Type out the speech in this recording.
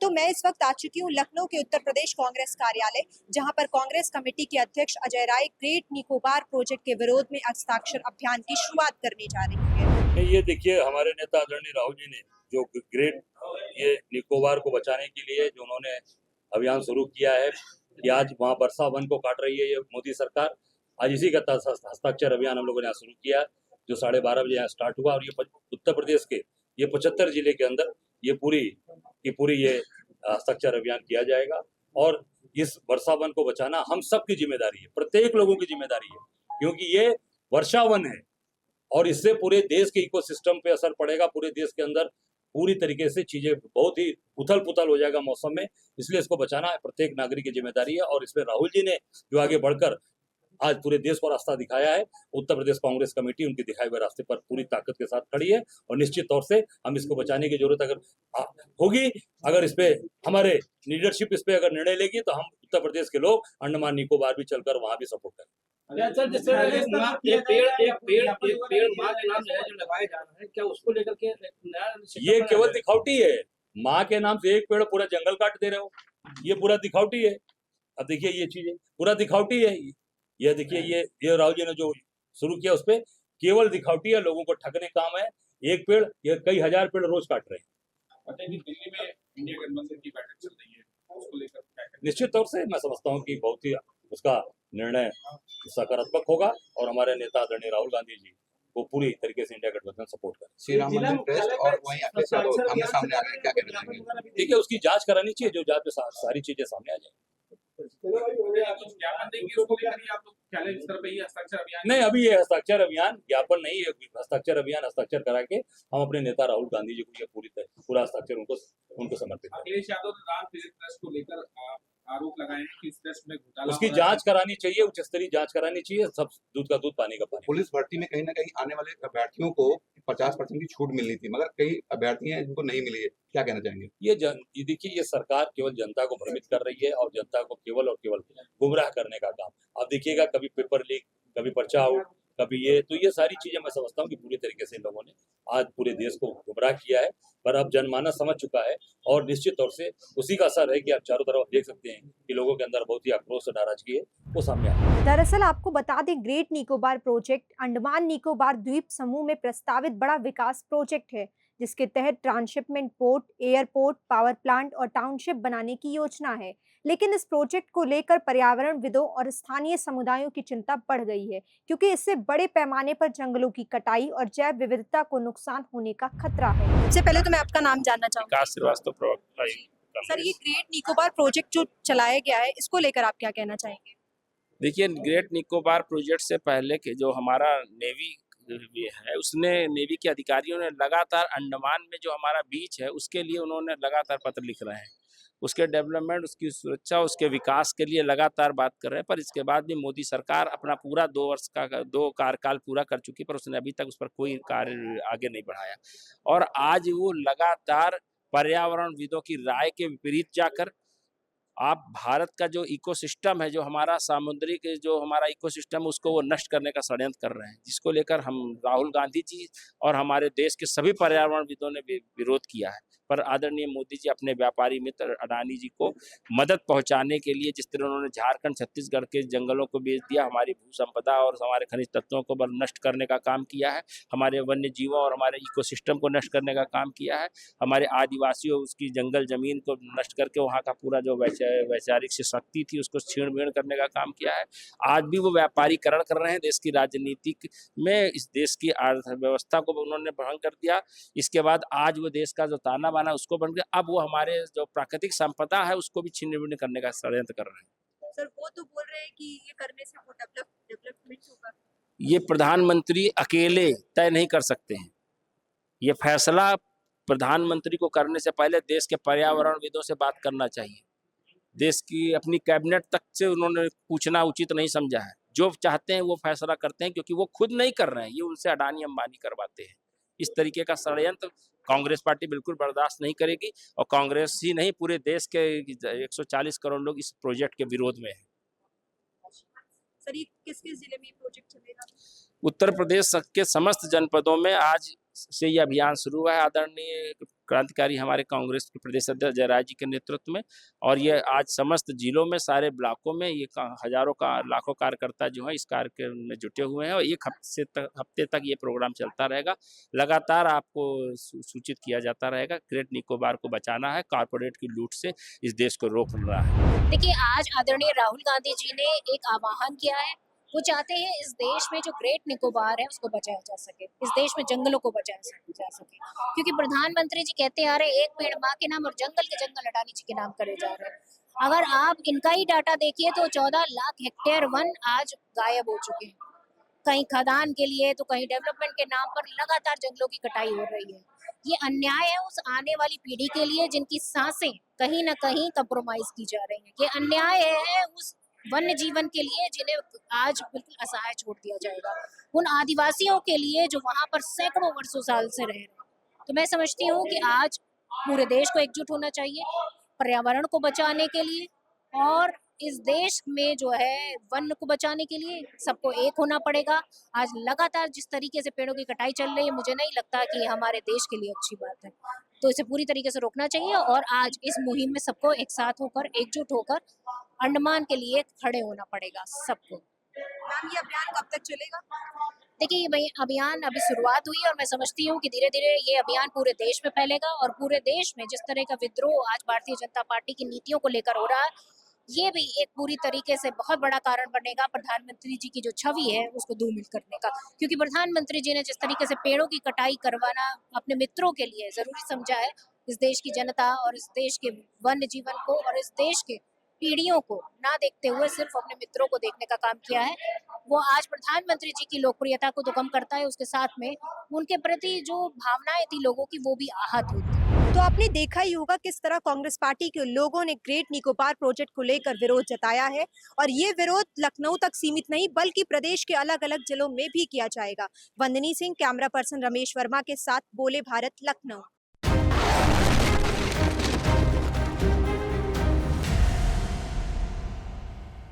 तो मैं इस वक्त आ चुकी हूँ लखनऊ के उत्तर प्रदेश कांग्रेस कार्यालय, जहां पर कांग्रेस कमेटी के अध्यक्ष अजय राय ग्रेट निकोबार प्रोजेक्ट के विरोध में हस्ताक्षर अभियान की शुरुआत करने जा रही है। ये देखिए, हमारे नेता आदरणीय राहुल जी ने जो ग्रेट ये निकोबार को बचाने के लिए जो उन्होंने अभियान शुरू किया है कि आज वहाँ वर्षा वन को काट रही है ये मोदी सरकार। आज इसी का हस्ताक्षर अभियान हम लोगों ने यहाँ शुरू किया, जो 12:30 बजे यहाँ स्टार्ट हुआ। और ये उत्तर प्रदेश के ये 75 जिले के अंदर ये पूरी ये हस्ताक्षर अभियान किया जाएगा। और इस वर्षा वन को बचाना हम सबकी जिम्मेदारी है, प्रत्येक लोगों की जिम्मेदारी है, क्योंकि ये वर्षा वन है और इससे पूरे देश के इकोसिस्टम पे असर पड़ेगा। पूरे देश के अंदर पूरी तरीके से चीजें बहुत ही उथल पुथल हो जाएगा मौसम में, इसलिए इसको बचाना प्रत्येक नागरिक की जिम्मेदारी है। और इसमें राहुल जी ने जो आगे बढ़कर आज पूरे देश को रास्ता दिखाया है, उत्तर प्रदेश कांग्रेस कमेटी उनके दिखाए हुए रास्ते पर पूरी ताकत के साथ खड़ी है। और निश्चित तौर से हम इसको बचाने की जरूरत अगर होगी, अगर इस पे हमारे लीडरशिप इस पे अगर निर्णय लेगी, तो हम उत्तर प्रदेश के लोग अंडमान निकोबार भी चलकर वहां भी सपोर्ट करें। पेड़ माँ के नाम जो लगाया जा रहा है, क्या उसको लेकर के ये केवल दिखावटी है। माँ के नाम से एक पेड़, पूरा जंगल काट दे रहे हो, ये पूरा दिखावटी है। अब देखिए ये चीजें पूरा दिखावटी है। ये देखिए ये राहुल जी ने जो शुरू किया उस पे केवल दिखावटी है, लोगों को ठगने काम है। एक पेड़ ये कई हजार पेड़ रोज काट रहे हैं। दिल्ली में इंडिया गठबंधन की बैठक चल रही है, उसको लेकर निश्चित तौर से मैं समझता हूँ कि बहुत ही उसका निर्णय सकारात्मक होगा और हमारे नेता आदरणीय राहुल गांधी जी वो पूरी तरीके से इंडिया गठबंधन सपोर्ट करें। श्री राम मंदिर ट्रस्ट और वहीं अखिलेश यादव आमने सामने आ गए, क्या कहना चाहेंगे? देखिए उसकी जांच करानी चाहिए, जो जांच में सारी चीजें सामने आ जाए। नहीं, अभी ये हस्ताक्षर अभियान ज्ञापन नहीं है, हस्ताक्षर अभियान हस्ताक्षर करा के हम अपने नेता राहुल गांधी जी को ये पूरा हस्ताक्षर उनको समर्पित करें। अखिलेश यादव ने रामफेरी ट्रस्ट को लेकर आरोप लगाए हैं कि इस ट्रस्ट में घोटाला, उसकी जांच करानी चाहिए, उच्च स्तरीय जांच करानी चाहिए। सब दूध का दूध पानी का पानी। पुलिस भर्ती में कहीं ना कहीं आने वाले अभ्यर्थियों को 50% की छूट मिलनी थी, मगर कई अभ्यर्थी हैं जिनको नहीं मिली है, क्या कहना चाहेंगे? ये देखिए, ये सरकार केवल जनता को भ्रमित कर रही है और जनता को केवल और केवल गुमराह करने का काम। अब देखिएगा, कभी पेपर लीक, कभी पर्चा आउट, कभी तो ये सारी चीजें मैं समझता हूँ कि पूरी तरीके से इन लोगों ने आज पूरे देश को गुमराह किया है। पर अब जनमानस समझ चुका है और निश्चित तौर से उसी का असर है कि आप चारों तरफ देख सकते हैं कि लोगों के अंदर बहुत ही आक्रोश और नाराजगी है, वो सामने आ रही है। दरअसल आपको बता दें, ग्रेट निकोबार प्रोजेक्ट अंडमान निकोबार द्वीप समूह में प्रस्तावित बड़ा विकास प्रोजेक्ट है, जिसके तहत transshipment port, airport, power plant और टाउनशिप बनाने की योजना है। लेकिन इस प्रोजेक्ट को लेकर पर्यावरणविदों और स्थानीय समुदायों की चिंता बढ़ गई है, क्योंकि इससे बड़े पैमाने पर जंगलों की कटाई और जैव विविधता को नुकसान होने का खतरा है। सबसे पहले तो मैं आपका नाम जानना चाहूंगी। सर, ये ग्रेट निकोबार प्रोजेक्ट जो चलाया गया है, इसको लेकर आप क्या कहना चाहेंगे? देखिए, ग्रेट निकोबार प्रोजेक्ट से पहले के जो हमारा नेवी है, उसने नेवी के अधिकारियों ने लगातार अंडमान में जो हमारा बीच है उसके लिए उन्होंने लगातार पत्र लिख रहे हैं, उसके डेवलपमेंट, उसकी सुरक्षा, उसके विकास के लिए लगातार बात कर रहे हैं। पर इसके बाद भी मोदी सरकार अपना पूरा 2 वर्ष का 2 कार्यकाल पूरा कर चुकी, पर उसने अभी तक उस पर कोई कार्य आगे नहीं बढ़ाया। और आज वो लगातार पर्यावरणविदों की राय के विपरीत जाकर आप भारत का जो इकोसिस्टम है, जो हमारा सामुद्रिक जो हमारा इकोसिस्टम, उसको वो नष्ट करने का षड्यंत्र कर रहे हैं, जिसको लेकर हम राहुल गांधी जी और हमारे देश के सभी पर्यावरणविदों ने भी विरोध किया है। पर आदरणीय मोदी जी अपने व्यापारी मित्र अडानी जी को मदद पहुंचाने के लिए जिस तरह उन्होंने झारखंड, छत्तीसगढ़ के जंगलों को बेच दिया, हमारी भू संपदा और हमारे खनिज तत्वों को नष्ट करने का काम किया है, हमारे वन्य जीवों और हमारे इकोसिस्टम को नष्ट करने का काम किया है, हमारे आदिवासियों उसकी जंगल जमीन को नष्ट करके वहाँ का पूरा जो वैचारिक शक्ति थी उसको छीण बीण करने का काम किया है। आज भी वो व्यापारीकरण कर रहे हैं देश की राजनीतिक में, इस देश की अर्थव्यवस्था को उन्होंने भंग कर दिया। इसके बाद आज वो देश का जो ताना बाना उसको बन गया, अब वो हमारे जो प्राकृतिक संपदा है उसको भी छीन बीन करने का षड्यंत्र कर रहे हैं। सर, वो तो बोल रहे हैं कि ये करने से वो डेवलपमेंट होगा। ये प्रधानमंत्री अकेले तय नहीं कर सकते हैं, ये फैसला प्रधानमंत्री को करने से पहले देश के पर्यावरणविदों से बात करना चाहिए। देश की अपनी कैबिनेट तक से उन्होंने पूछना उचित नहीं समझा है। जो चाहते हैं वो फैसला करते हैं, क्योंकि वो खुद नहीं कर रहे हैं, ये उनसे अडानी अंबानी करवाते हैं। इस तरीके का षड्यंत्र कांग्रेस पार्टी बिल्कुल बर्दाश्त नहीं करेगी और कांग्रेस ही नहीं, पूरे देश के 140 करोड़ लोग इस प्रोजेक्ट के विरोध में हैं। सर, ये किस किस जिले में प्रोजेक्ट चलेगा? उत्तर प्रदेश के समस्त जनपदों में आज से ये अभियान शुरू हुआ है आदरणीय क्रांतिकारी हमारे कांग्रेस के प्रदेश अध्यक्ष जयराज जी के नेतृत्व में। और ये आज समस्त जिलों में, सारे ब्लॉकों में ये हजारों का लाखों कार्यकर्ता जो है इस कार्यक्रम में जुटे हुए हैं और एक हफ्ते तक ये प्रोग्राम चलता रहेगा। लगातार आपको सूचित किया जाता रहेगा। ग्रेट निकोबार को बचाना है, कॉर्पोरेट की लूट से इस देश को रोकना है। देखिए, आज आदरणीय राहुल गांधी जी ने एक आह्वान किया है। वो चाहते हैं इस देश में जो ग्रेट निकोबार है उसको बचाया जा सके, इस देश में जंगलों को बचाया जा सके, क्योंकि प्रधानमंत्री जी कहते आ रहे हैं एक पेड़ माँ के नाम और जंगल के जंगल अडानी जी के नाम करे जा रहे हैं। अगर आप इनका ही डाटा देखिए तो 14 लाख हेक्टेयर वन आज गायब हो चुके हैं, कहीं खदान के लिए तो कहीं डेवलपमेंट के नाम पर लगातार जंगलों की कटाई हो रही है। ये अन्याय है उस आने वाली पीढ़ी के लिए जिनकी सांसें कहीं ना कहीं कंप्रोमाइज की जा रही हैं। ये अन्याय है उस वन्य जीवन के लिए जिन्हें आज बिल्कुल असहाय छोड़ दिया जाएगा, उन आदिवासियों के लिए जो वहां पर सैकड़ों वर्षों साल से रह रहे हैं। तो मैं समझती हूँ कि आज पूरे देश को एकजुट होना चाहिए पर्यावरण को बचाने के लिए, और इस देश में जो है वन को बचाने के लिए सबको एक होना पड़ेगा। आज लगातार जिस तरीके से पेड़ों की कटाई चल रही है, मुझे नहीं लगता कि हमारे देश के लिए अच्छी बात है। तो इसे पूरी तरीके से रोकना चाहिए और आज इस मुहिम में सबको एक साथ होकर, एकजुट होकर अंडमान के लिए खड़े होना पड़ेगा सबको। मैम, ये अभियान कब तक चलेगा? देखिए, ये अभियान अभी शुरुआत हुई और मैं समझती हूँ कि धीरे धीरे ये अभियान पूरे देश में फैलेगा और पूरे देश में जिस तरह का विद्रोह आज भारतीय जनता पार्टी की नीतियों को लेकर हो रहा है, ये भी एक पूरी तरीके से बहुत बड़ा कारण बनेगा प्रधानमंत्री जी की जो छवि है उसको धूमिल करने का। क्योंकि प्रधानमंत्री जी ने जिस तरीके से पेड़ों की कटाई करवाना अपने मित्रों के लिए जरूरी समझा है, इस देश की जनता और इस देश के वन्य जीवन को और इस देश के पीढ़ियों को ना देखते हुए सिर्फ अपने मित्रों को देखने का काम किया है, वो आज प्रधानमंत्री जी की लोकप्रियता को तो कम करता है, उसके साथ में उनके प्रति जो भावनाएं थी लोगों की वो भी आहत होती है। तो आपने देखा ही होगा किस तरह कांग्रेस पार्टी के लोगों ने ग्रेट निकोबार प्रोजेक्ट को लेकर विरोध जताया है, और ये विरोध लखनऊ तक सीमित नहीं बल्कि प्रदेश के अलग अलग जिलों में भी किया जाएगा। वंदनी सिंह, कैमरा पर्सन रमेश वर्मा के साथ बोले भारत, लखनऊ।